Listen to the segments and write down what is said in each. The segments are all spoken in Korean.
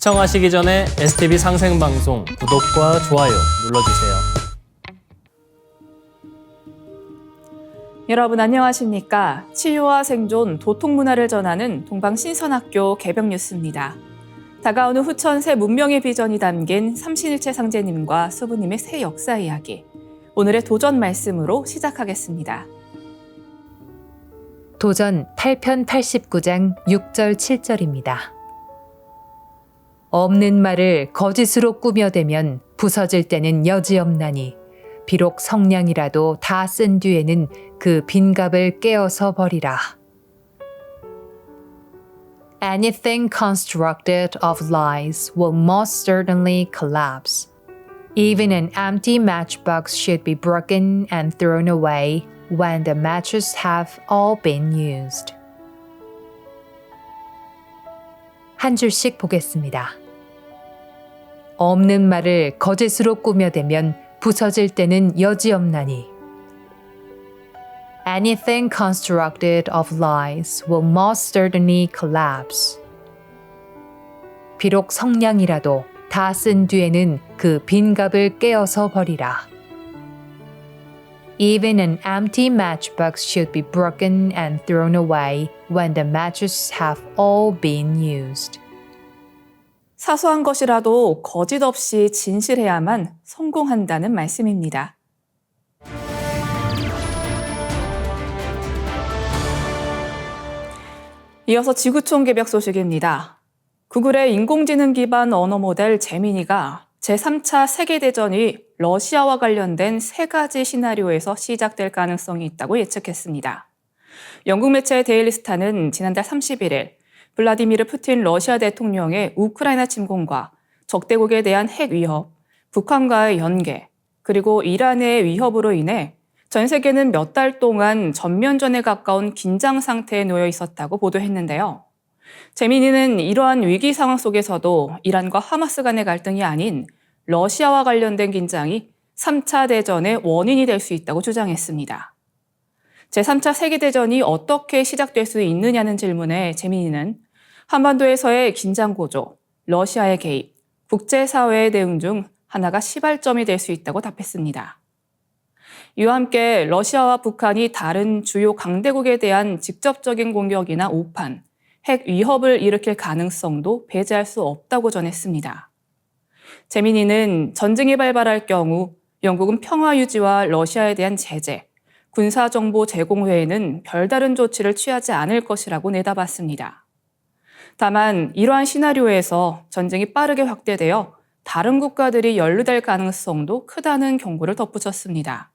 시청하시기 전에 STV 상생방송 구독과 좋아요 눌러주세요. 여러분 안녕하십니까? 치유와 생존, 도통문화를 전하는 동방신선학교 개벽뉴스입니다. 다가오는 후천 새 문명의 비전이 담긴 삼신일체 상제님과 수부님의 새 역사 이야기. 오늘의 도전 말씀으로 시작하겠습니다. 도전 8편 89장 6절 7절입니다. 없는 말을 거짓으로 꾸며대면 부서질 때는 여지없나니 비록 성냥이라도 다 쓴 뒤에는 그 빈갑을 깨어서 버리라. Anything constructed of lies will most certainly collapse. Even an empty matchbox should be broken and thrown away when the matches have all been used. 한 줄씩 보겠습니다. 없는 말을 거짓으로 꾸며대면 부서질 때는 여지없나니. Anything constructed of lies will most certainly collapse. 비록 성냥이라도 다 쓴 뒤에는 그 빈갑을 깨어서 버리라. Even an empty matchbox should be broken and thrown away when the matches have all been used. 사소한 것이라도 거짓 없이 진실해야만 성공한다는 말씀입니다. 이어서 지구촌 개벽 소식입니다. 구글의 인공지능 기반 언어 모델 제미니가 제3차 세계대전이 러시아와 관련된 3가지 시나리오에서 시작될 가능성이 있다고 예측했습니다. 영국 매체 데일리스타는 지난달 31일 블라디미르 푸틴 러시아 대통령의 우크라이나 침공과 적대국에 대한 핵 위협, 북한과의 연계, 그리고 이란의 위협으로 인해 전 세계는 몇 달 동안 전면전에 가까운 긴장 상태에 놓여 있었다고 보도했는데요. 제미니는 이러한 위기 상황 속에서도 이란과 하마스 간의 갈등이 아닌 러시아와 관련된 긴장이 3차 대전의 원인이 될 수 있다고 주장했습니다. 제3차 세계대전이 어떻게 시작될 수 있느냐는 질문에 제미니는 한반도에서의 긴장 고조, 러시아의 개입, 국제사회의 대응 중 하나가 시발점이 될 수 있다고 답했습니다. 이와 함께 러시아와 북한이 다른 주요 강대국에 대한 직접적인 공격이나 오판, 핵 위협을 일으킬 가능성도 배제할 수 없다고 전했습니다. 제미니는 전쟁이 발발할 경우 영국은 평화 유지와 러시아에 대한 제재, 군사정보 제공 외에는 별다른 조치를 취하지 않을 것이라고 내다봤습니다. 다만 이러한 시나리오에서 전쟁이 빠르게 확대되어 다른 국가들이 연루될 가능성도 크다는 경고를 덧붙였습니다.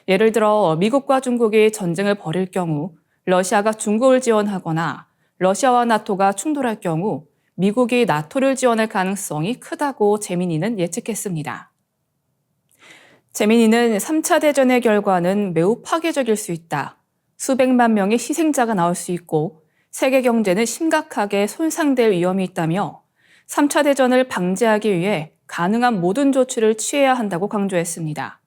예를 들어 미국과 중국이 전쟁을 벌일 경우 러시아가 중국을 지원하거나 러시아와 나토가 충돌할 경우 미국이 나토를 지원할 가능성이 크다고 제미니는 예측했습니다. 제미니는 3차 대전의 결과는 매우 파괴적일 수 있다. 수백만 명의 희생자가 나올 수 있고 세계 경제는 심각하게 손상될 위험이 있다며 3차 대전을 방지하기 위해 가능한 모든 조치를 취해야 한다고 강조했습니다.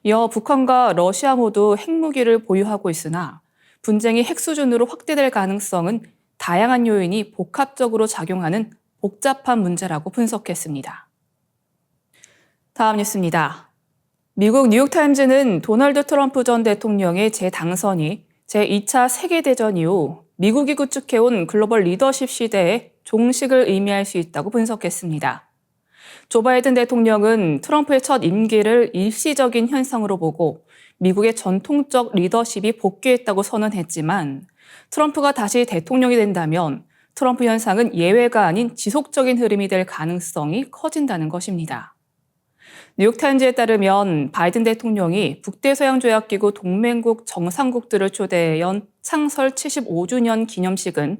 이어 북한과 러시아 모두 핵무기를 보유하고 있으나 분쟁이 핵 수준으로 확대될 가능성은 다양한 요인이 복합적으로 작용하는 복잡한 문제라고 분석했습니다. 다음 뉴스입니다. 미국 뉴욕타임즈는 도널드 트럼프 전 대통령의 재당선이 제2차 세계대전 이후 미국이 구축해온 글로벌 리더십 시대의 종식을 의미할 수 있다고 분석했습니다. 조 바이든 대통령은 트럼프의 첫 임기를 일시적인 현상으로 보고 미국의 전통적 리더십이 복귀했다고 선언했지만 트럼프가 다시 대통령이 된다면 트럼프 현상은 예외가 아닌 지속적인 흐름이 될 가능성이 커진다는 것입니다. 뉴욕타임즈에 따르면 바이든 대통령이 북대서양조약기구 동맹국 정상국들을 초대해 연 창설 75주년 기념식은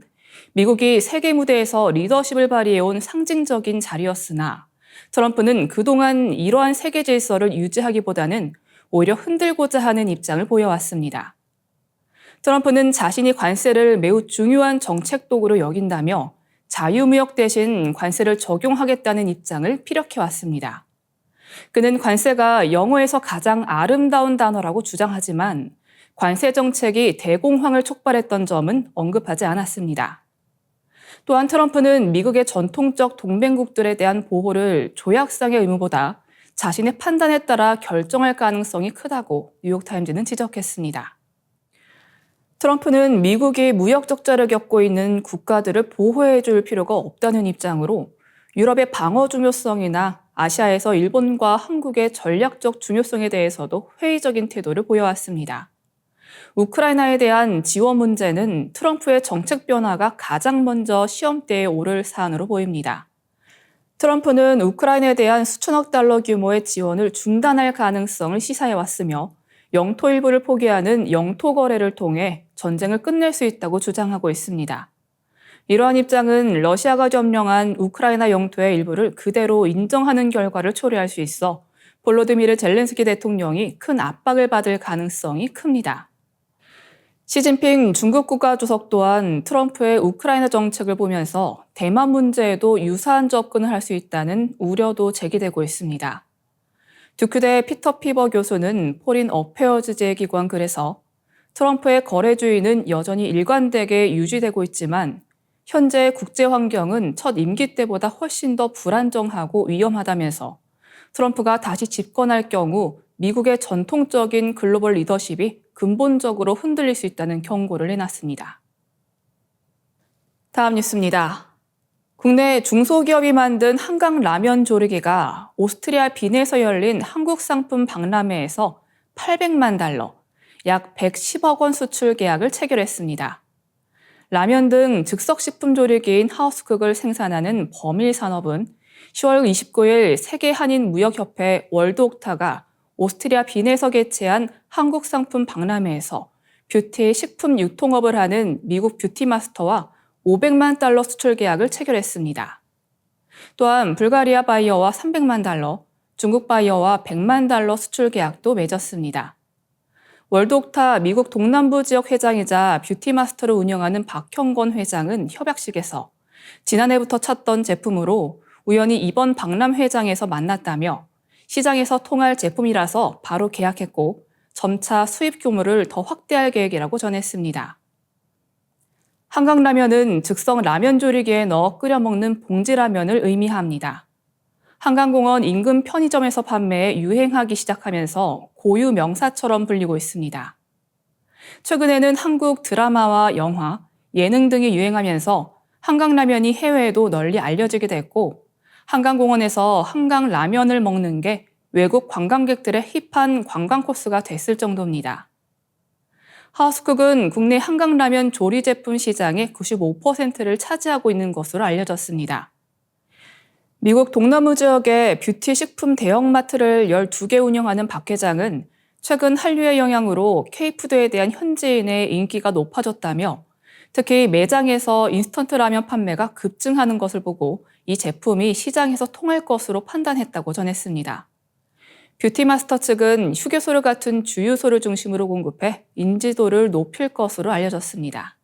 미국이 세계 무대에서 리더십을 발휘해온 상징적인 자리였으나 트럼프는 그동안 이러한 세계 질서를 유지하기보다는 오히려 흔들고자 하는 입장을 보여왔습니다. 트럼프는 자신이 관세를 매우 중요한 정책 도구로 여긴다며 자유무역 대신 관세를 적용하겠다는 입장을 피력해왔습니다. 그는 관세가 영어에서 가장 아름다운 단어라고 주장하지만 관세 정책이 대공황을 촉발했던 점은 언급하지 않았습니다. 또한 트럼프는 미국의 전통적 동맹국들에 대한 보호를 조약상의 의무보다 자신의 판단에 따라 결정할 가능성이 크다고 뉴욕타임즈는 지적했습니다. 트럼프는 미국이 무역 적자를 겪고 있는 국가들을 보호해 줄 필요가 없다는 입장으로 유럽의 방어 중요성이나 아시아에서 일본과 한국의 전략적 중요성에 대해서도 회의적인 태도를 보여왔습니다. 우크라이나에 대한 지원 문제는 트럼프의 정책 변화가 가장 먼저 시험대에 오를 사안으로 보입니다. 트럼프는 우크라이나에 대한 수천억 달러 규모의 지원을 중단할 가능성을 시사해왔으며 영토 일부를 포기하는 영토 거래를 통해 전쟁을 끝낼 수 있다고 주장하고 있습니다. 이러한 입장은 러시아가 점령한 우크라이나 영토의 일부를 그대로 인정하는 결과를 초래할 수 있어 볼로디미르 젤렌스키 대통령이 큰 압박을 받을 가능성이 큽니다. 시진핑 중국 국가주석 또한 트럼프의 우크라이나 정책을 보면서 대만 문제에도 유사한 접근을 할 수 있다는 우려도 제기되고 있습니다. 듀크대 피터 피버 교수는 포린 어페어즈 제기관 글에서 트럼프의 거래주의는 여전히 일관되게 유지되고 있지만 현재 국제 환경은 첫 임기 때보다 훨씬 더 불안정하고 위험하다면서 트럼프가 다시 집권할 경우 미국의 전통적인 글로벌 리더십이 근본적으로 흔들릴 수 있다는 경고를 내놨습니다. 다음 뉴스입니다. 국내 중소기업이 만든 한강 라면 조리개가 오스트리아 빈에서 열린 한국 상품 박람회에서 800만 달러, 약 110억 원 수출 계약을 체결했습니다. 라면 등 즉석식품 조리개인 하우스쿡을 생산하는 버밀산업은 10월 29일 세계 한인 무역협회 월드옥타가 오스트리아 빈에서 개최한 한국 상품 박람회에서 뷰티 식품 유통업을 하는 미국 뷰티마스터와 500만 달러 수출 계약을 체결했습니다. 또한 불가리아 바이어와 300만 달러, 중국 바이어와 100만 달러 수출 계약도 맺었습니다. 월드옥타 미국 동남부 지역 회장이자 뷰티마스터를 운영하는 박형건 회장은 협약식에서 지난해부터 찾던 제품으로 우연히 이번 박람회장에서 만났다며 시장에서 통할 제품이라서 바로 계약했고 점차 수입 규모를 더 확대할 계획이라고 전했습니다. 한강라면은 즉석 라면 조리개에 넣어 끓여 먹는 봉지라면을 의미합니다. 한강공원 인근 편의점에서 판매해 유행하기 시작하면서 고유 명사처럼 불리고 있습니다. 최근에는 한국 드라마와 영화, 예능 등이 유행하면서 한강라면이 해외에도 널리 알려지게 됐고 한강공원에서 한강라면을 먹는 게 외국 관광객들의 힙한 관광 코스가 됐을 정도입니다. 하우스쿡은 국내 한강라면 조리 제품 시장의 95%를 차지하고 있는 것으로 알려졌습니다. 미국 동남부 지역의 뷰티 식품 대형마트를 12개 운영하는 박 회장은 최근 한류의 영향으로 K푸드에 대한 현지인의 인기가 높아졌다며 특히 매장에서 인스턴트 라면 판매가 급증하는 것을 보고 이 제품이 시장에서 통할 것으로 판단했다고 전했습니다. 뷰티마스터 측은 휴게소를 같은 주유소를 중심으로 공급해 인지도를 높일 것으로 알려졌습니다.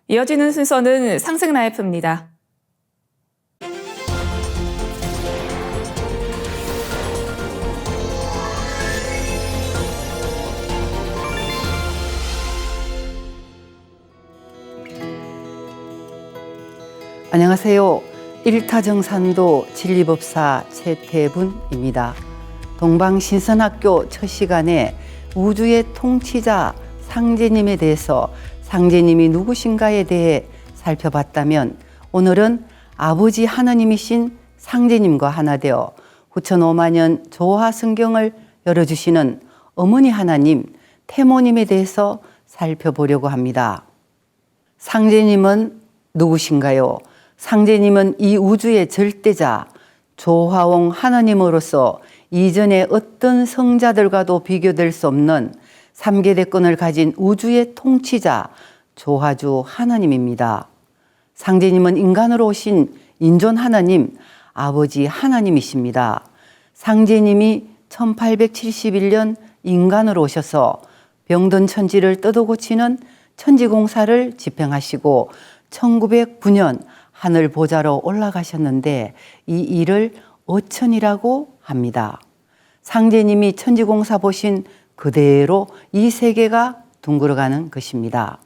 이어지는 순서는 상생라이프입니다. 안녕하세요. 일타정산도 진리법사 최태분입니다. 동방신선학교 첫 시간에 우주의 통치자 상제님에 대해서 상제님이 누구신가에 대해 살펴봤다면 오늘은 아버지 하나님이신 상제님과 하나 되어 후천 5만년 조화 성경을 열어주시는 어머니 하나님 태모님에 대해서 살펴보려고 합니다. 상제님은 누구신가요? 상제님은 이 우주의 절대자 조화옹 하나님으로서 이전의 어떤 성자들과도 비교될 수 없는 3계대권을 가진 우주의 통치자 조화주 하나님입니다. 상제님은 인간으로 오신 인존 하나님, 아버지 하나님이십니다. 상제님이 1871년 인간으로 오셔서 병든 천지를 뜯어 고치는 천지공사를 집행하시고 1909년 하늘 보좌로 올라가셨는데 이 일을 어천이라고 합니다. 상제님이 천지공사 보신 그대로 이 세계가 둥글어가는 것입니다.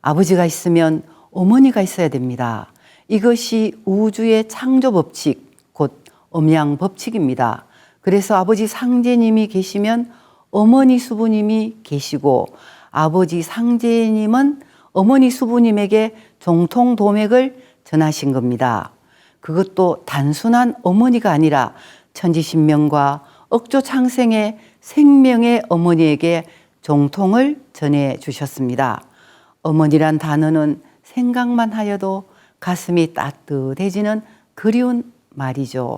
아버지가 있으면 어머니가 있어야 됩니다. 이것이 우주의 창조 법칙, 곧 음양 법칙입니다. 그래서 아버지 상제님이 계시면 어머니 수부님이 계시고 아버지 상제님은 어머니 수부님에게 정통도맥을 전하신 겁니다. 그것도 단순한 어머니가 아니라 천지신명과 억조창생의 생명의 어머니에게 정통을 전해 주셨습니다. 어머니란 단어는 생각만 하여도 가슴이 따뜻해지는 그리운 말이죠.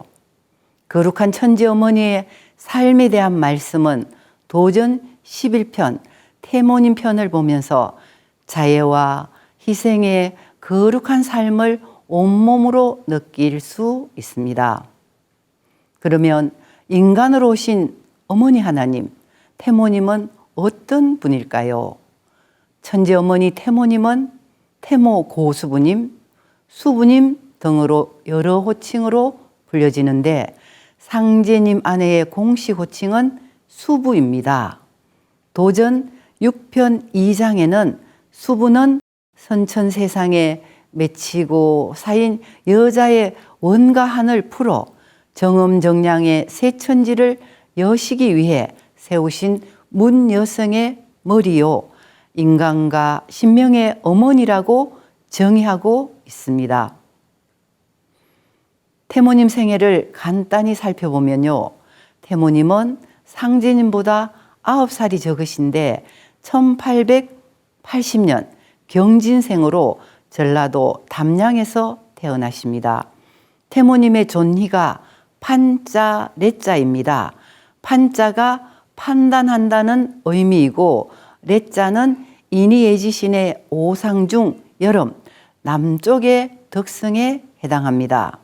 거룩한 천지 어머니의 삶에 대한 말씀은 도전 11편 태모님 편을 보면서 자애와 희생의 거룩한 삶을 온몸으로 느낄 수 있습니다. 그러면 인간으로 오신 어머니 하나님, 태모님은 어떤 분일까요? 천지 어머니 태모님은 태모 고수부님, 수부님 등으로 여러 호칭으로 불려지는데 상제님 아내의 공식 호칭은 수부입니다. 도전 6편 2장에는 수부는 선천세상에 맺히고 사인 여자의 원과 한을 풀어 정음정량의 새천지를 여시기 위해 세우신 문 여성의 머리요 인간과 신명의 어머니라고 정의하고 있습니다. 태모님 생애를 간단히 살펴보면요. 태모님은 상제님보다 9살이 적으신데 1880년 경진생으로 전라도 담양에서 태어나십니다. 태모님의 존희가 판자, 레자입니다. 판자가 판단한다는 의미이고 레자는 인이예지신의 오상 중 여름, 남쪽의 덕성에 해당합니다.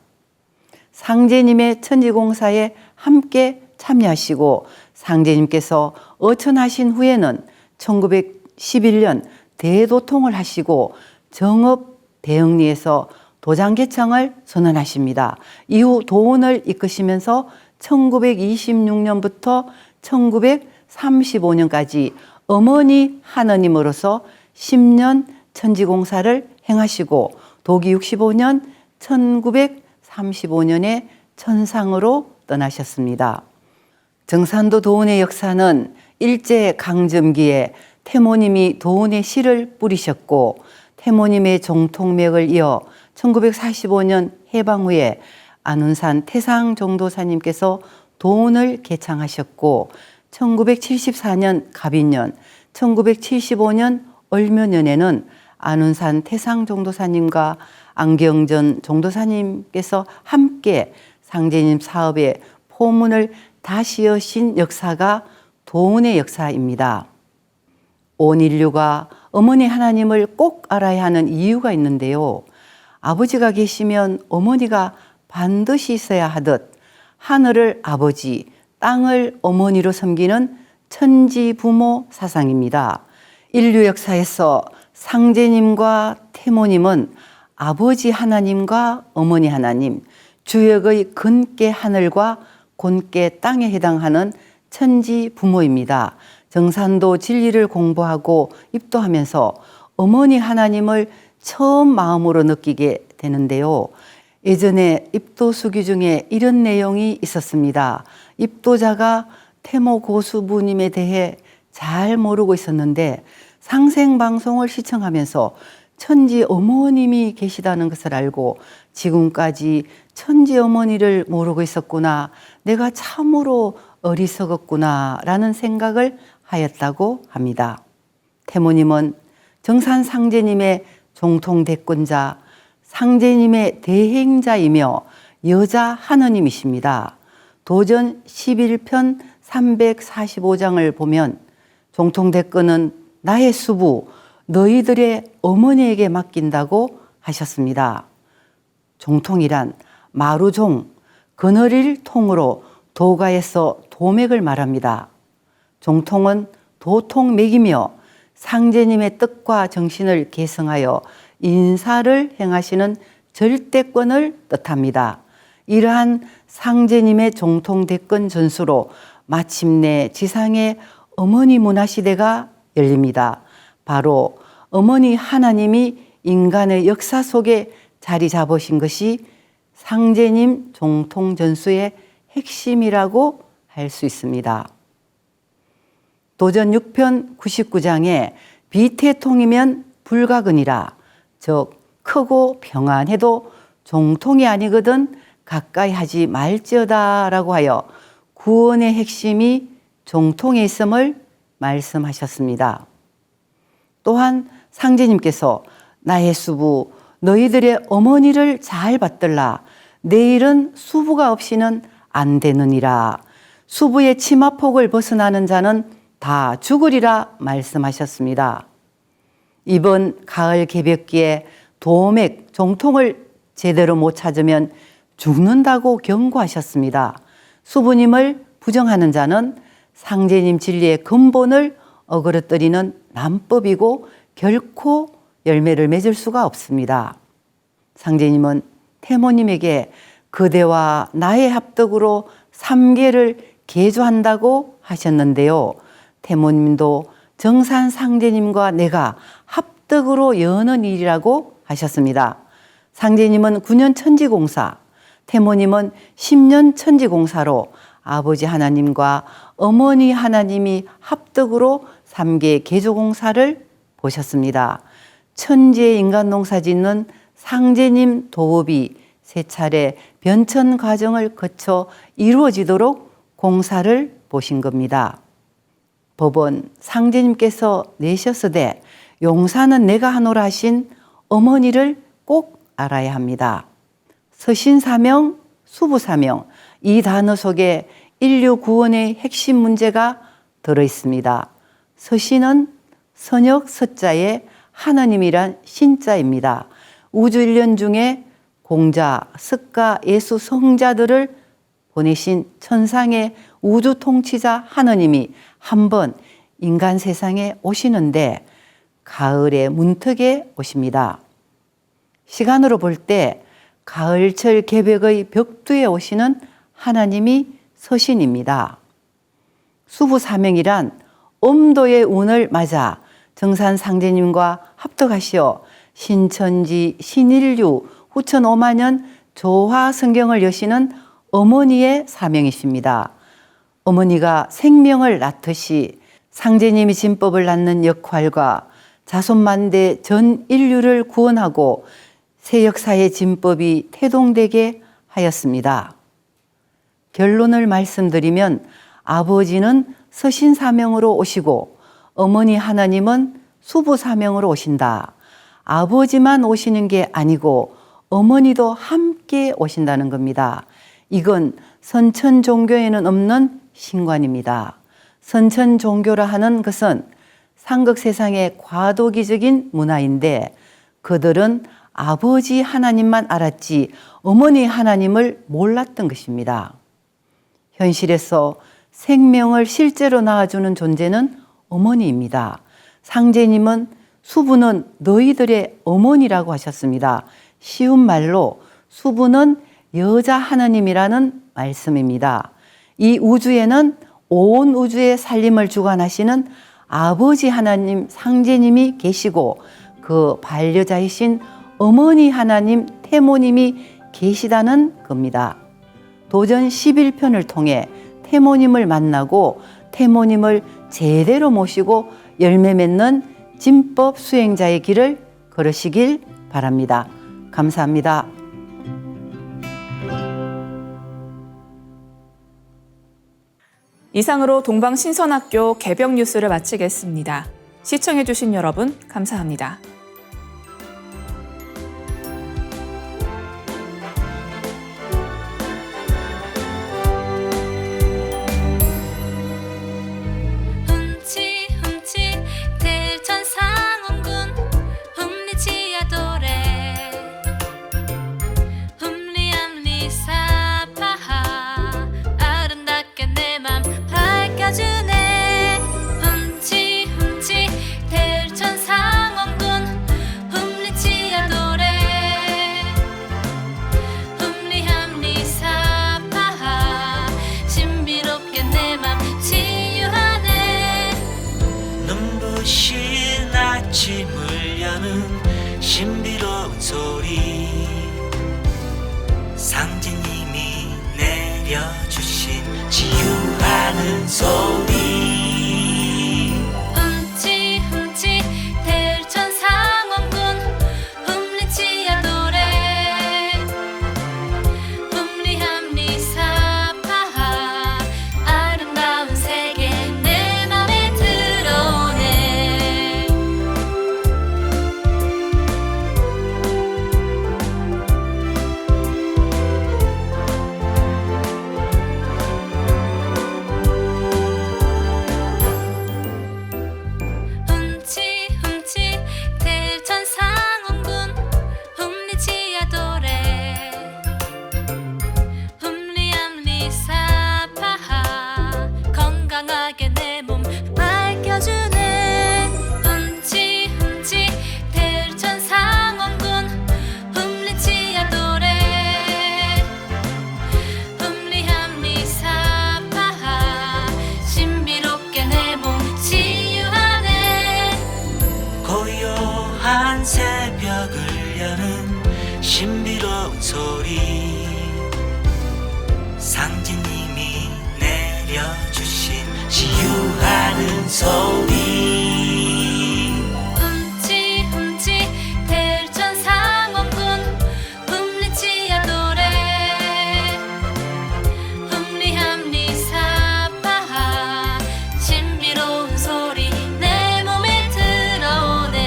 상제님의 천지공사에 함께 참여하시고 상제님께서 어천하신 후에는 1911년 대도통을 하시고 정업 대흥리에서 도장개창을 선언하십니다. 이후 도원을 이끄시면서 1926년부터 1935년까지 어머니 하느님으로서 10년 천지공사를 행하시고 도기 65년 1935년에 천상으로 떠나셨습니다. 정산도 도원의 역사는 일제강점기에 태모님이 도원에 씨를 뿌리셨고 태모님의 정통맥을 이어 1945년 해방 후에 안운산 태상정도사님께서 도원을 개창하셨고 1974년 갑인년, 1975년 을묘년에는 안운산 태상정도사님과 안경전 정도사님께서 함께 상제님 사업에 포문을 다시 여신 역사가 도원의 역사입니다. 온 인류가 어머니 하나님을 꼭 알아야 하는 이유가 있는데요. 아버지가 계시면 어머니가 반드시 있어야 하듯 하늘을 아버지, 땅을 어머니로 섬기는 천지 부모 사상입니다. 인류 역사에서 상제님과 태모님은 아버지 하나님과 어머니 하나님, 주역의 근께 하늘과 곤께 땅에 해당하는 천지 부모입니다. 정산도 진리를 공부하고 입도하면서 어머니 하나님을 처음 마음으로 느끼게 되는데요. 예전에 입도 수기 중에 이런 내용이 있었습니다. 입도자가 태모 고수부님에 대해 잘 모르고 있었는데 상생방송을 시청하면서 천지 어머님이 계시다는 것을 알고 지금까지 천지 어머니를 모르고 있었구나. 내가 참으로 어리석었구나 라는 생각을 하였다고 합니다. 태모님은 정산 상제님의 정통대권자, 상제님의 대행자이며 여자 하느님이십니다. 도전 11편 345장을 보면 정통대권은 나의 수부, 너희들의 어머니에게 맡긴다고 하셨습니다. 정통이란 마루종, 그늘일 통으로 도가에서 도맥을 말합니다. 정통은 도통맥이며 상제님의 뜻과 정신을 계승하여 인사를 행하시는 절대권을 뜻합니다. 이러한 상제님의 정통대권 전수로 마침내 지상의 어머니 문화시대가 열립니다. 바로 어머니 하나님이 인간의 역사 속에 자리 잡으신 것이 상제님 종통 전수의 핵심이라고 할 수 있습니다. 도전 6편 99장에 비태통이면 불가근이라, 즉 크고 평안해도 종통이 아니거든 가까이 하지 말지어다 라고 하여 구원의 핵심이 종통에 있음을 말씀하셨습니다. 또한 상제님께서 나의 수부 너희들의 어머니를 잘 받들라, 내일은 수부가 없이는 안 되느니라, 수부의 치마폭을 벗어나는 자는 다 죽으리라 말씀하셨습니다. 이번 가을 개벽기에 도맥 종통을 제대로 못 찾으면 죽는다고 경고하셨습니다. 수부님을 부정하는 자는 상제님 진리의 근본을 어그러뜨리는 남법이고 결코 열매를 맺을 수가 없습니다. 상제님은 태모님에게 그대와 나의 합덕으로 3계를 개조한다고 하셨는데요. 태모님도 정산 상제님과 내가 합덕으로 여는 일이라고 하셨습니다. 상제님은 9년 천지공사, 태모님은 10년 천지공사로 아버지 하나님과 어머니 하나님이 합덕으로 3계 개조공사를 보셨습니다. 천지의 인간 농사 짓는 상제님 도읍이 세 차례 변천 과정을 거쳐 이루어지도록 공사를 보신 겁니다. 법은 상제님께서 내셨으되 용사는 내가 하노라 하신 어머니를 꼭 알아야 합니다. 서신사명, 수부사명, 이 단어 속에 인류 구원의 핵심 문제가 들어있습니다. 서신은 선역 서자에 하나님이란 신자입니다. 우주 일련 중에 공자, 석가, 예수, 성자들을 보내신 천상의 우주 통치자 하느님이 한 번 인간 세상에 오시는데 가을의 문턱에 오십니다. 시간으로 볼 때 가을철 개벽의 벽두에 오시는 하나님이 서신입니다. 수부사명이란 엄도의 운을 맞아 정산 상제님과 합덕하시어 신천지, 신인류, 후천 5만년 조화 성경을 여시는 어머니의 사명이십니다. 어머니가 생명을 낳듯이 상제님이 진법을 낳는 역할과 자손만대 전 인류를 구원하고 새 역사의 진법이 태동되게 하였습니다. 결론을 말씀드리면 아버지는 서신사명으로 오시고 어머니 하나님은 수부사명으로 오신다. 아버지만 오시는 게 아니고 어머니도 함께 오신다는 겁니다. 이건 선천 종교에는 없는 신관입니다. 선천 종교라 하는 것은 상극 세상의 과도기적인 문화인데 그들은 아버지 하나님만 알았지 어머니 하나님을 몰랐던 것입니다. 현실에서 생명을 실제로 낳아주는 존재는 어머니입니다. 상제님은 수부는 너희들의 어머니라고 하셨습니다. 쉬운 말로 수부는 여자 하나님이라는 말씀입니다. 이 우주에는 온 우주의 살림을 주관하시는 아버지 하나님 상제님이 계시고 그 반려자이신 어머니 하나님 태모님이 계시다는 겁니다. 도전 11편을 통해 태모님을 만나고 태모님을 제대로 모시고 열매 맺는 진법 수행자의 길을 걸으시길 바랍니다. 감사합니다. 이상으로 동방신선학교 개벽 뉴스를 마치겠습니다. 시청해주신 여러분 감사합니다. 훔치 훔치 대천상원군 내려주신 치유하는 소리. 흠치 흠치 대천 상원군 흠리치야 노래 흠리함리 사파하 아름다운 세계 내 맘에 드러내. 흠치 흠치 대천 상원군 흠리치야 도래 흠리암리 사파하 건강하게 내 몸 밝혀주네. 흠치 흠치 대천 상원군 흠리치야 도래 흠리함리 사파하 신비롭게 내 몸 치유하네. 고요한 새벽을 여는 신비로운 소리. 상진님이 내려주신 치유하는 소리. 흠치 흠치 대천 상원군 흠리치야 도래 흠리함리 사파하 신비로운 소리 내 몸에 들어오네.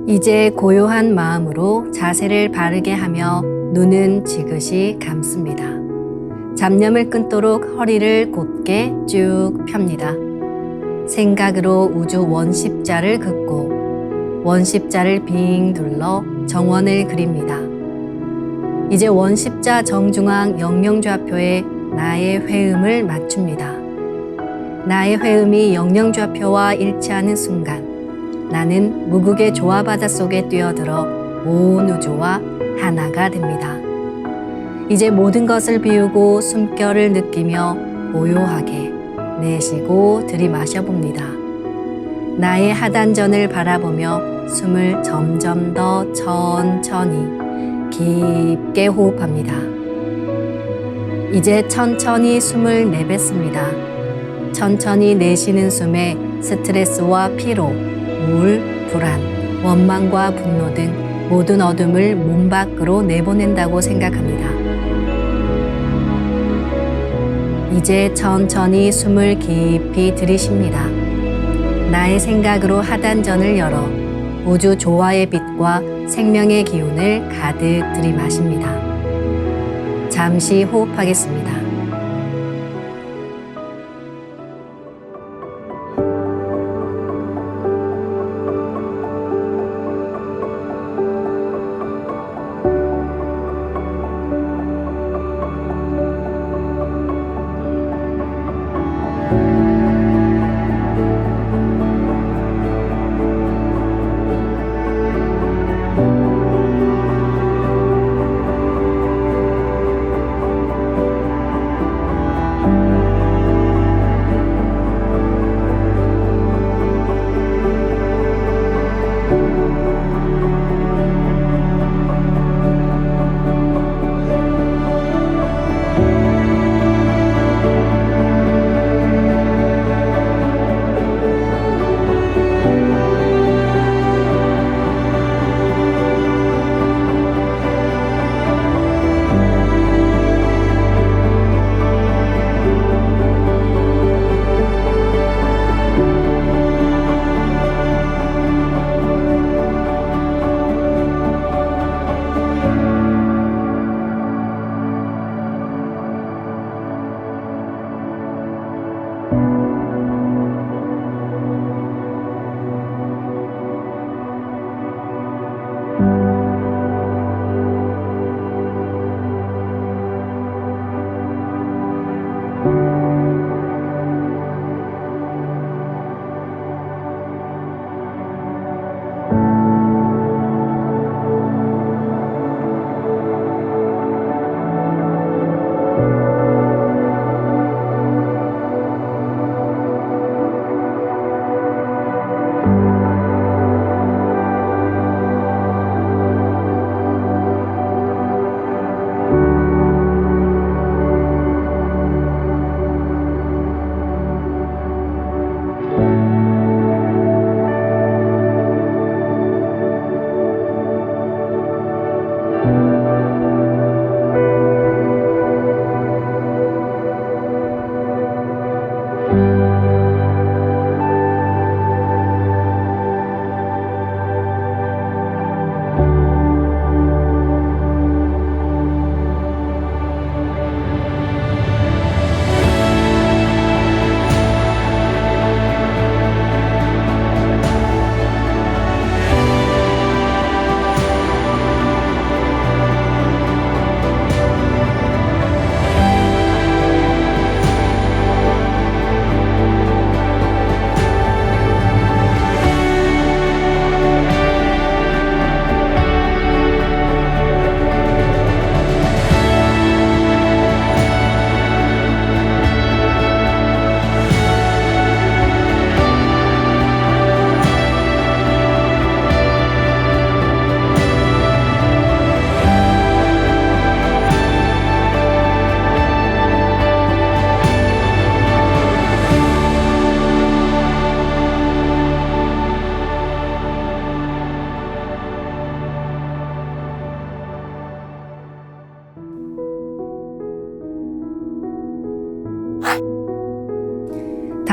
이제 고요한 마음으로 자세를 바르게 하며 눈은 지그시 감습니다. 잡념을 끊도록 허리를 곧게 쭉 펴니다. 생각으로 우주 원십자를 긋고 원십자를 빙 둘러 정원을 그립니다. 이제 원십자 정중앙 영영좌표에 나의 회음을 맞춥니다. 나의 회음이 영영좌표와 일치하는 순간 나는 무국의 조화바다 속에 뛰어들어 온 우주와 하나가 됩니다. 이제 모든 것을 비우고 숨결을 느끼며 고요하게 내쉬고 들이마셔 봅니다. 나의 하단전을 바라보며 숨을 점점 더 천천히 깊게 호흡합니다. 이제 천천히 숨을 내뱉습니다. 천천히 내쉬는 숨에 스트레스와 피로, 우울, 불안, 원망과 분노 등 모든 어둠을 몸 밖으로 내보낸다고 생각합니다. 이제 천천히 숨을 깊이 들이쉽니다. 나의 생각으로 하단전을 열어 우주 조화의 빛과 생명의 기운을 가득 들이마십니다. 잠시 호흡하겠습니다.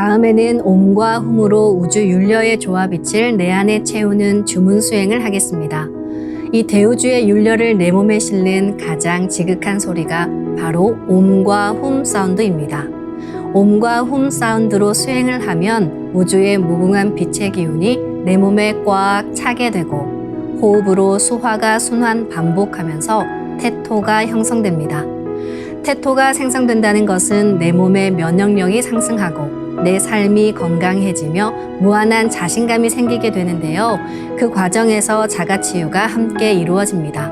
다음에는 옴과 훔으로 우주 율려의 조화빛을 내 안에 채우는 주문 수행을 하겠습니다. 이 대우주의 율려를 내 몸에 실는 가장 지극한 소리가 바로 옴과 훔 사운드입니다. 옴과 훔 사운드로 수행을 하면 우주의 무궁한 빛의 기운이 내 몸에 꽉 차게 되고 호흡으로 수화가 순환 반복하면서 태토가 형성됩니다. 태토가 생성된다는 것은 내 몸의 면역력이 상승하고 내 삶이 건강해지며 무한한 자신감이 생기게 되는데요. 그 과정에서 자가치유가 함께 이루어집니다.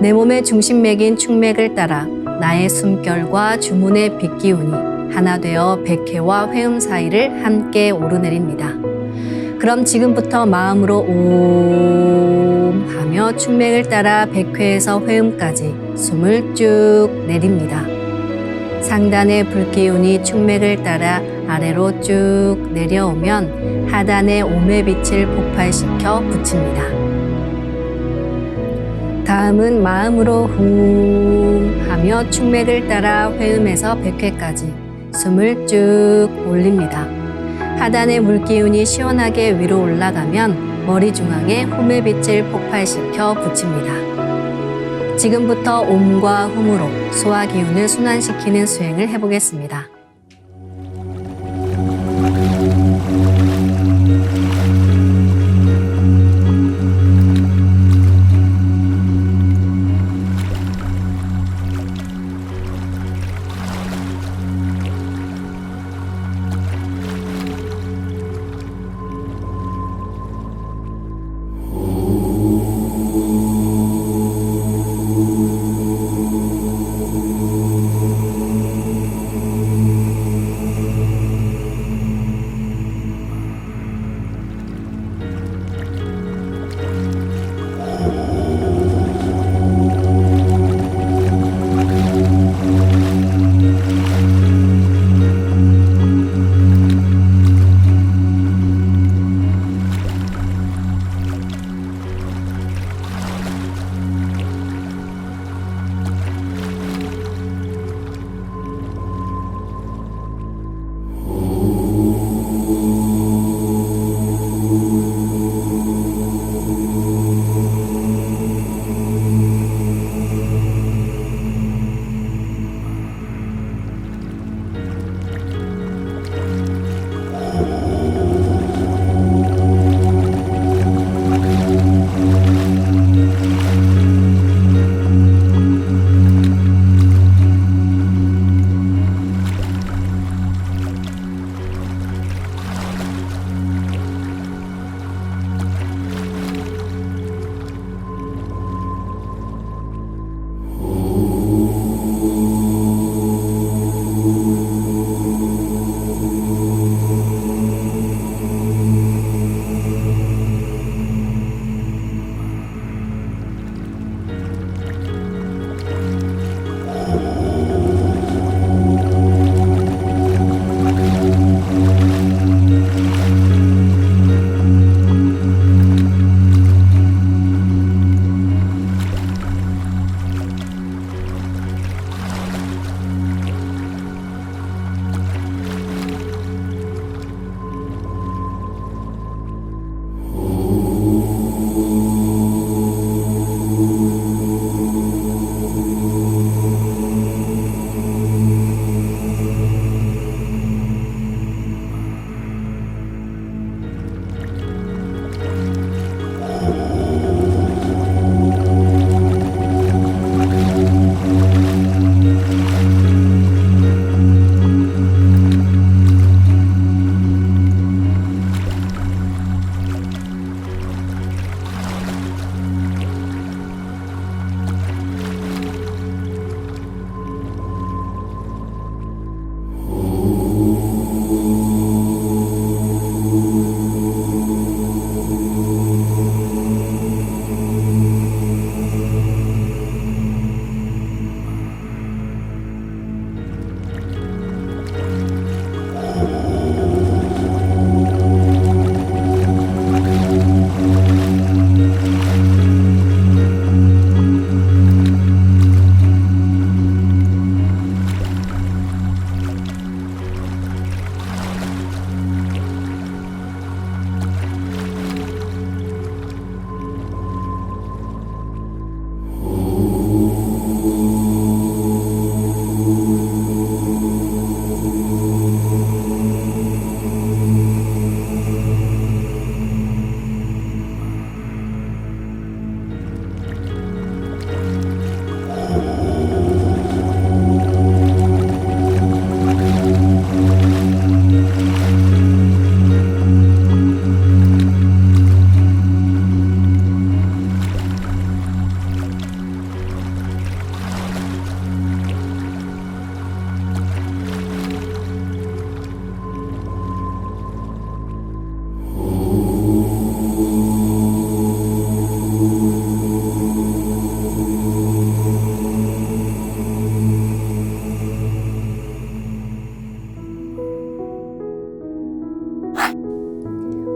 내 몸의 중심맥인 축맥을 따라 나의 숨결과 주문의 빛기운이 하나 되어 백회와 회음 사이를 함께 오르내립니다. 그럼 지금부터 마음으로 옴 하며 축맥을 따라 백회에서 회음까지 숨을 쭉 내립니다. 상단의 불기운이 축맥을 따라 아래로 쭉 내려오면 하단의 옴의 빛을 폭발시켜 붙입니다. 다음은 마음으로 훔 하며 축맥을 따라 회음에서 백회까지 숨을 쭉 올립니다. 하단의 물기운이 시원하게 위로 올라가면 머리 중앙에 훔의 빛을 폭발시켜 붙입니다. 지금부터 옴과 훔으로 소화 기운을 순환시키는 수행을 해보겠습니다.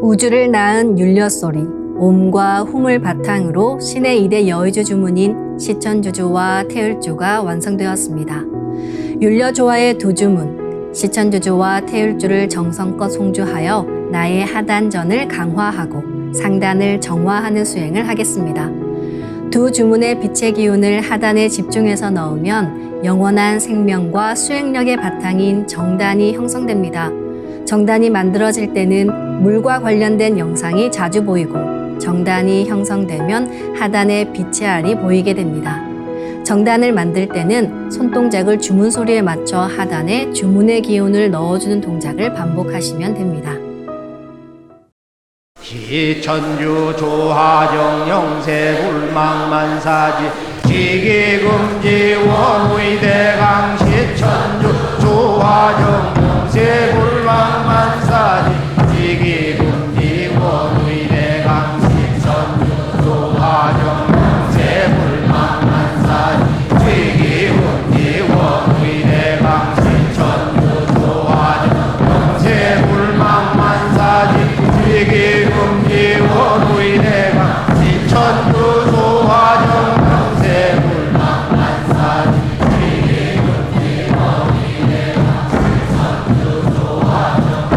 우주를 낳은 율려소리, 옴과 hum을 바탕으로 신의 2대 여의주 주문인 시천주주와 태을주가 완성되었습니다. 율려조화의 두 주문, 시천주주와 태을주를 정성껏 송주하여 나의 하단전을 강화하고 상단을 정화하는 수행을 하겠습니다. 두 주문의 빛의 기운을 하단에 집중해서 넣으면 영원한 생명과 수행력의 바탕인 정단이 형성됩니다. 정단이 만들어질 때는 물과 관련된 영상이 자주 보이고 정단이 형성되면 하단에 빛의 알이 보이게 됩니다. 정단을 만들 때는 손동작을 주문 소리에 맞춰 하단에 주문의 기운을 넣어주는 동작을 반복하시면 됩니다. 시천주 조하정 영세 불망만사지 지기금지 원의대강 시천주 조하정 영세 불망만사지 지기금지 원의대강 시천주 조하정 영세 불망만사지 지기금지 원의대강 시천주 조하정 영세 불망만사지 지기금지 원의대강 시천주 조하정 영세 불망만사지 지기금지 원의대강 시천주 조하정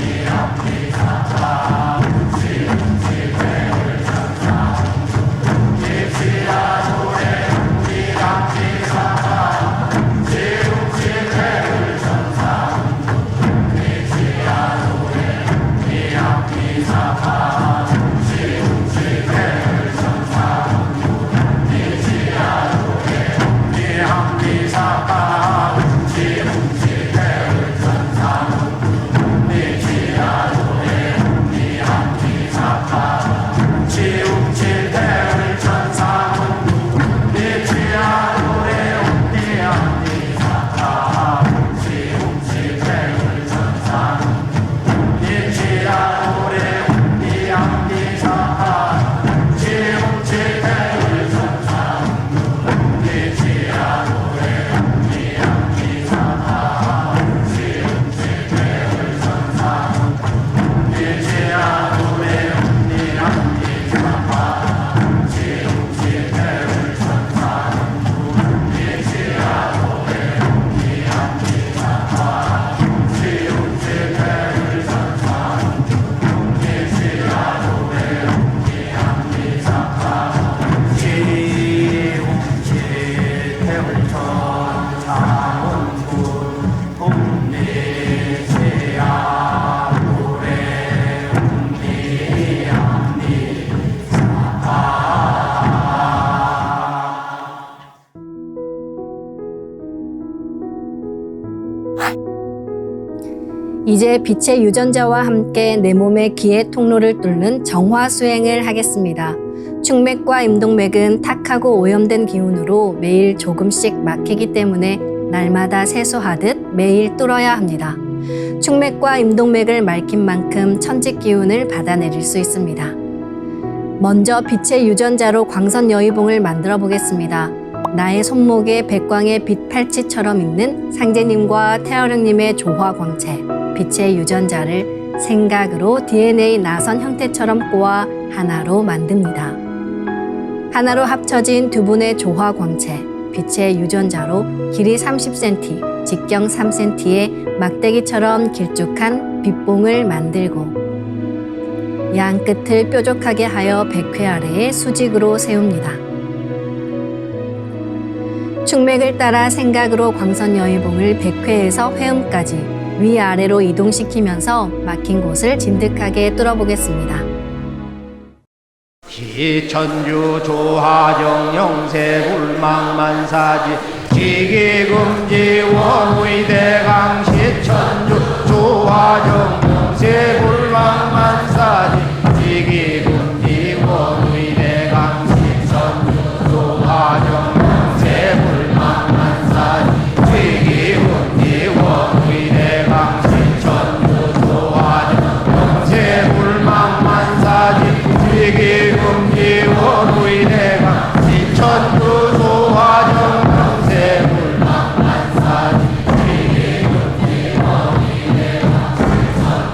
이제 빛의 유전자와 함께 내 몸의 기의 통로를 뚫는 정화 수행을 하겠습니다. 충맥과 임동맥은 탁하고 오염된 기운으로 매일 조금씩 막히기 때문에 날마다 세수하듯 매일 뚫어야 합니다. 충맥과 임동맥을 맑힌 만큼 천직 기운을 받아내릴 수 있습니다. 먼저 빛의 유전자로 광선 여의봉을 만들어 보겠습니다. 나의 손목에 백광의 빛 팔찌처럼 있는 상제님과 태어령님의 조화광채, 빛의 유전자를 생각으로 DNA 나선 형태처럼 꼬아 하나로 만듭니다. 하나로 합쳐진 두 분의 조화광채, 빛의 유전자로 길이 30cm, 직경 3cm의 막대기처럼 길쭉한 빛봉을 만들고 양 끝을 뾰족하게 하여 백회 아래에 수직으로 세웁니다. 충맥을 따라 생각으로 광선 여의봉을 백회에서 회음까지 위아래로 이동시키면서 막힌 곳을 진득하게 뚫어보겠습니다. 기천주 조하정 영세 불망만사지 지기금지 원의대강 시천주 조하정 영세 불망만사지 지기금지 원의대강 시천주 조하정 영세 불망만사지 지기금지 원의대강 시천주 조하정 영세 불망만사지 지기금지 원의대강 시천주 조하정 영세 불망만사지 지기금지 원의대강 시천주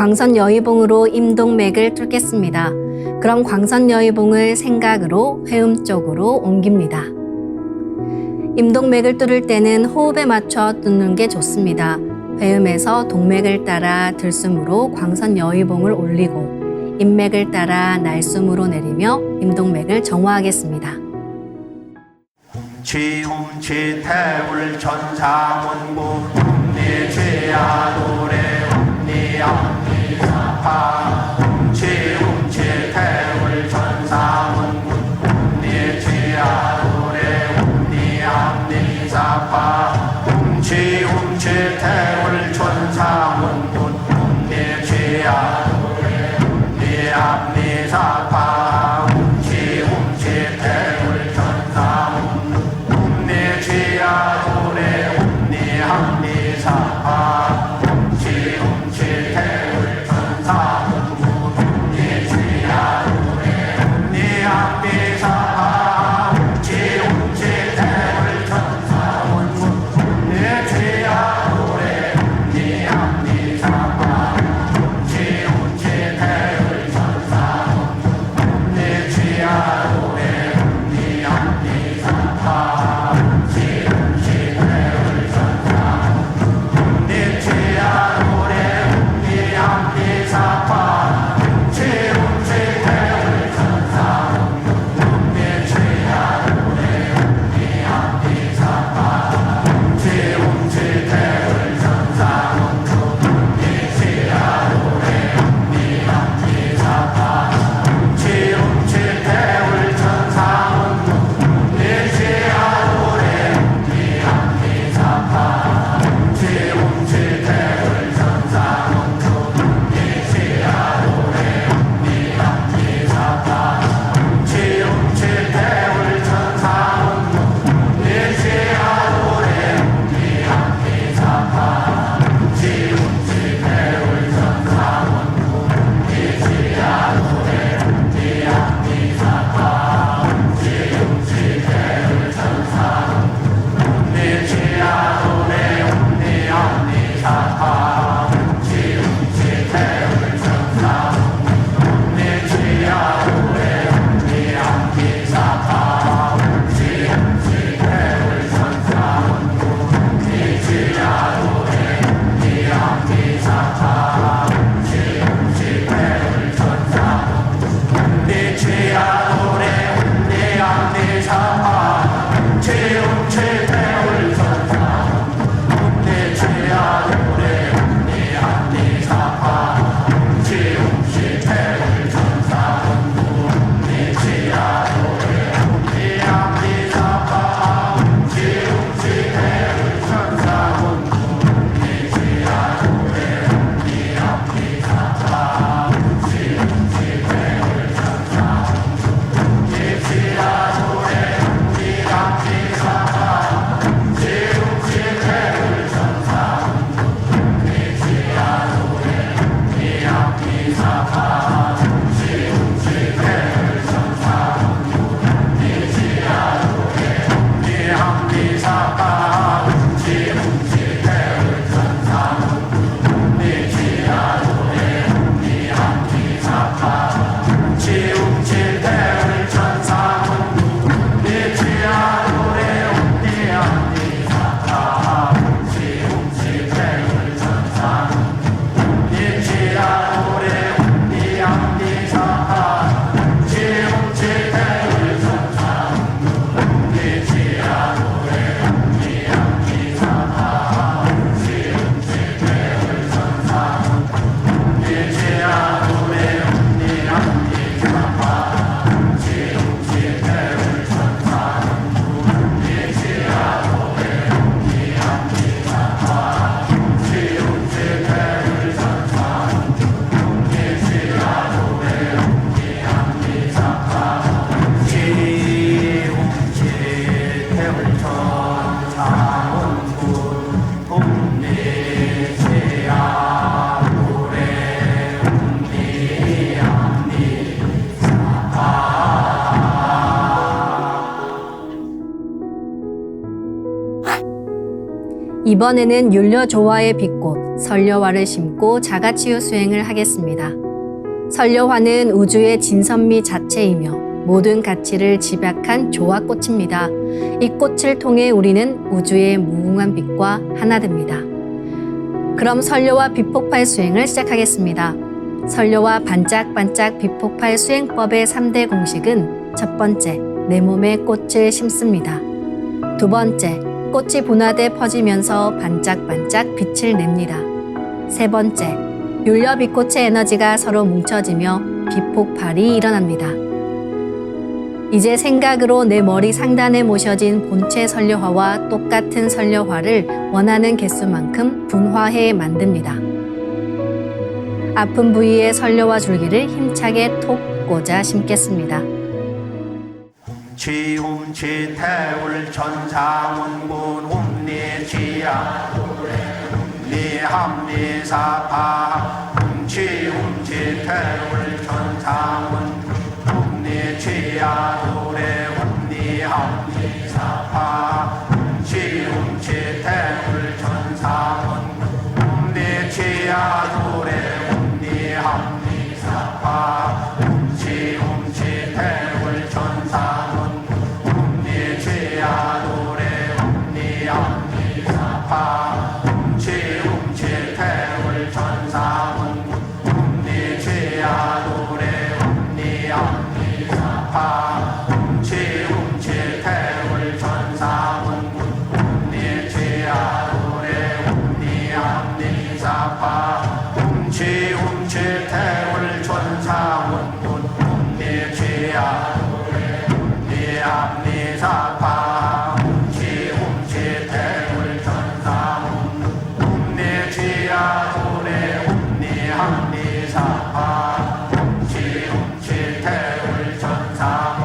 광선 여의봉으로 임동맥을 뚫겠습니다. 그럼 광선 여의봉을 생각으로 회음 쪽으로 옮깁니다. 임동맥을 뚫을 때는 호흡에 맞춰 뚫는 게 좋습니다. 회음에서 동맥을 따라 들숨으로 광선 여의봉을 올리고 인맥을 따라 날숨으로 내리며 임동맥을 정화하겠습니다. 훔치 태울 천사문구 훔니 죄야 노래 훔니 암니 사파 훔치 태울 천사문구 훔니 죄야 노래 훔니 암니 사파 훔치 태울 천사문구 훔니 죄야 노래 훔니 암니 사파 훔치 태울 천사문구 내 죄야 노래 훔니 함니 사파 훔치 태울 천사 훔니 이번에는 율려조화의 빛꽃 설려화를 심고 자가치유 수행을 하겠습니다. 설려화는 우주의 진선미 자체이며 모든 가치를 집약한 조화꽃입니다. 이 꽃을 통해 우리는 우주의 무궁한 빛과 하나 됩니다. 그럼 설려화 빛폭발 수행을 시작하겠습니다. 설려화 반짝반짝 빛폭발 수행법의 3대 공식은 첫 번째, 내 몸에 꽃을 심습니다. 두 번째, 꽃이 분화돼 퍼지면서 반짝반짝 빛을 냅니다. 세 번째, 율려 빛꽃의 에너지가 서로 뭉쳐지며 빛폭발이 일어납니다. 이제 생각으로 내 머리 상단에 모셔진 본체 설려화와 똑같은 설려화를 원하는 개수만큼 분화해 만듭니다. 아픈 부위에 설려화 줄기를 힘차게 톡 꽂아 심겠습니다. 지움치 태울 천상원군 움니지야 니함니사파 지움치 태울 천상원 움니지야 노래 움니함니사파 지움치 태울 천상원 움니지야 노래 움니함니사파 지움치 태울 천상원 움니지야 노래 움니함니사파 지움치 태울 천상원 움니지야 노래 움니함니사파 지움치 태울 천상원 움니지야 노래 움니함니사파 지움치 태울 천상원 움니지야 움니함니사파 지움치 태울 천상원 움니지야 노래 움니함니사파 지움치 태울 천상원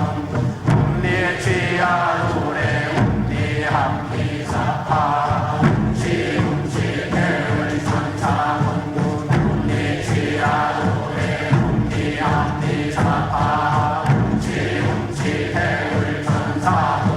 움니지야 노래 움니함니사파 지움치 태울 천상원 움니지야 노래 움니함니사파 지움치 태울 천상원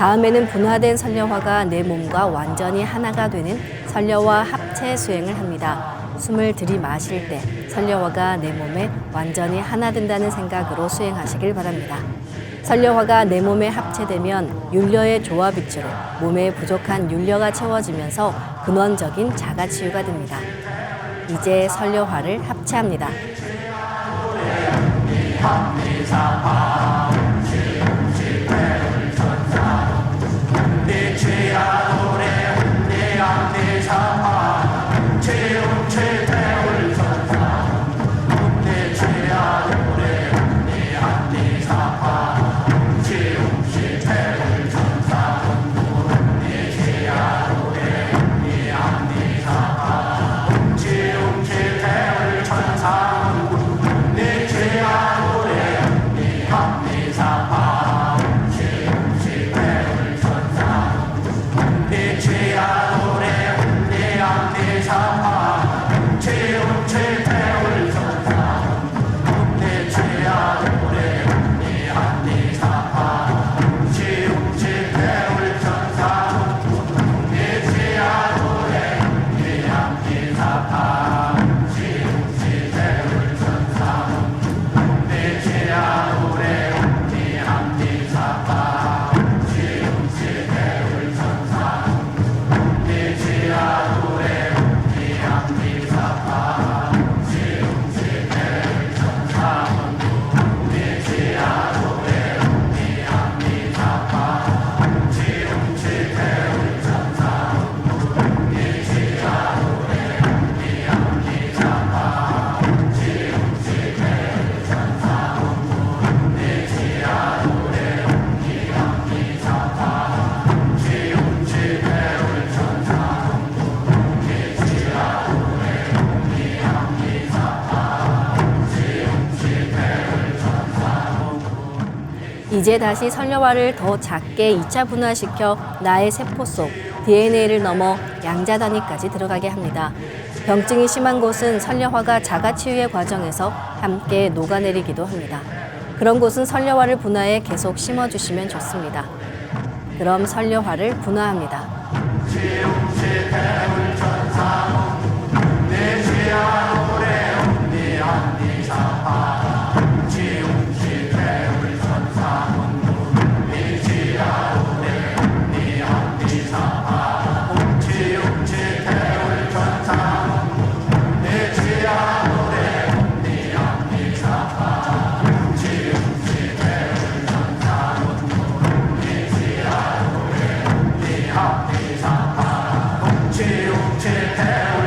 다음에는 분화된 선려화가 내 몸과 완전히 하나가 되는 선려화 합체 수행을 합니다. 숨을 들이마실 때 선려화가 내 몸에 완전히 하나 된다는 생각으로 수행하시길 바랍니다. 선려화가 내 몸에 합체되면 율려의 조화빛으로 몸에 부족한 율려가 채워지면서 근원적인 자가치유가 됩니다. 이제 선려화를 합체합니다. 이제 다시 선려화를 더 작게 2차 분화시켜 나의 세포 속 DNA를 넘어 양자 단위까지 들어가게 합니다. 병증이 심한 곳은 선려화가 자가치유의 과정에서 함께 녹아내리기도 합니다. 그런 곳은 선려화를 분화해 계속 심어주시면 좋습니다. 그럼 선려화를 분화합니다. 지웅지 태울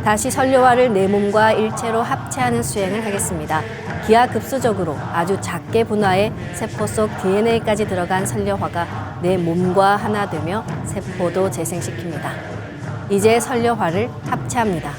다시 설료화를 내 몸과 일체로 합체하는 수행을 하겠습니다. 기하급수적으로 아주 작게 분화해 세포 속 DNA까지 들어간 설료화가 내 몸과 하나 되며 세포도 재생시킵니다. 이제 설료화를 합체합니다.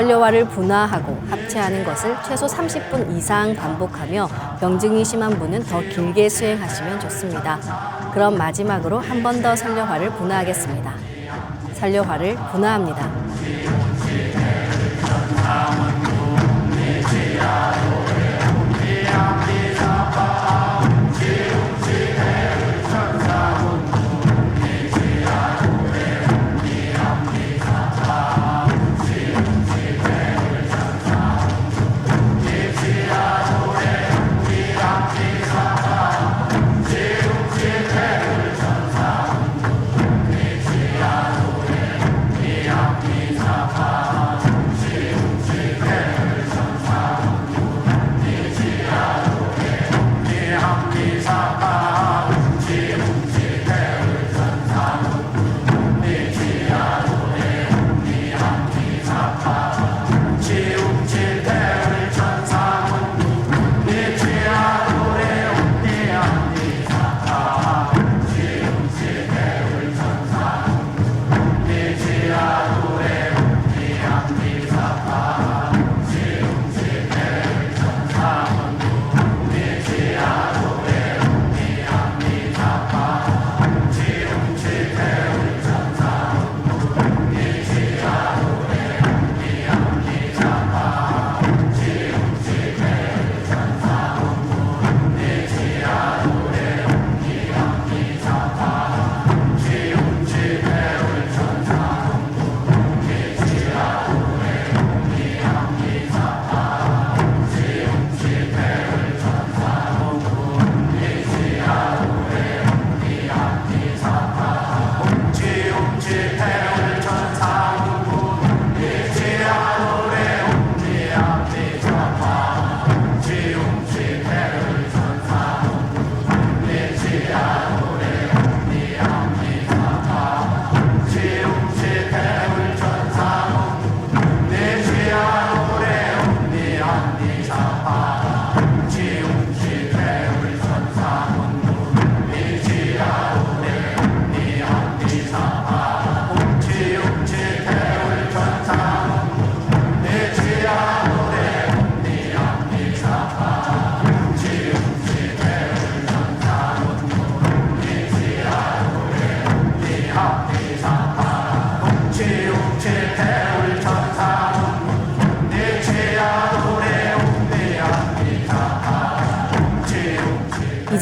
설료화를 분화하고 합체하는 것을 최소 30분 이상 반복하며 병증이 심한 분은 더 길게 수행하시면 좋습니다. 그럼 마지막으로 한 번 더 설료화를 분화하겠습니다. 설료화를 분화합니다.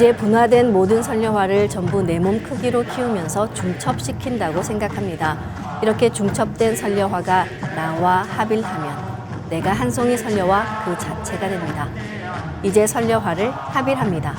이제 분화된 모든 설료화를 전부 내 몸 크기로 키우면서 중첩시킨다고 생각합니다. 이렇게 중첩된 설료화가 나와 합일하면 내가 한 송이 설료화 그 자체가 됩니다. 이제 설료화를 합일합니다.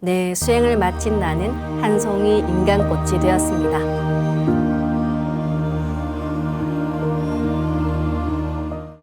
내 수행을 마친 나는 한 송이 인간꽃이 되었습니다.